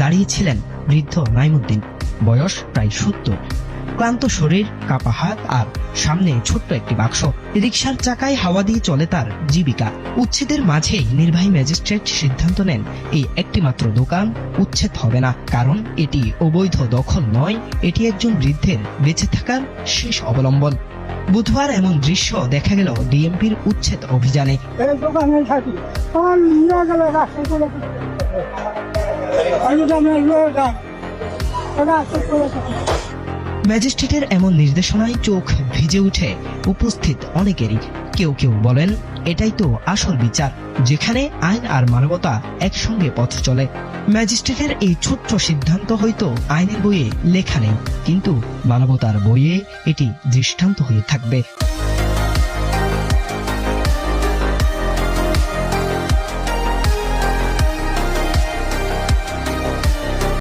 দাঁড়িয়েছিলেন বৃদ্ধ নাইমুদ্দিন, বয়স প্রায় 70। ক্লান্ত শরীর, কাপা হাত আর সামনে ছোট্ট একটি বাক্স। রিকশার চাকায় হাওয়া দিয়ে চলে তার জীবিকা। উচ্ছেদের মাঝেই নির্বাহী ম্যাজিস্ট্রেট সিদ্ধান্ত নেন এই একটি মাত্র দোকান উচ্ছেদ হবে না, কারণ এটি অবৈধ দখল নয়, এটি একজন বৃদ্ধের বেঁচে থাকার শেষ অবলম্বন। বুধবার এমন দৃশ্য দেখা গেল ডিএমপির উচ্ছেদ অভিযানে। ম্যাজিস্ট্রেটের এমন নির্দেশনায় চোখ ভিজে উঠে উপস্থিত অনেকেরই। কেউ কেউ বলেন, এটাই তো আসল বিচার, যেখানে আইন আর মানবতা একসঙ্গে পথ চলে। ম্যাজিস্ট্রেটের এই ছোট্ট সিদ্ধান্ত হয়তো আইনের বইয়ে লেখা নেই, কিন্তু মানবতার বইয়ে এটি দৃষ্টান্ত হয়ে থাকবে।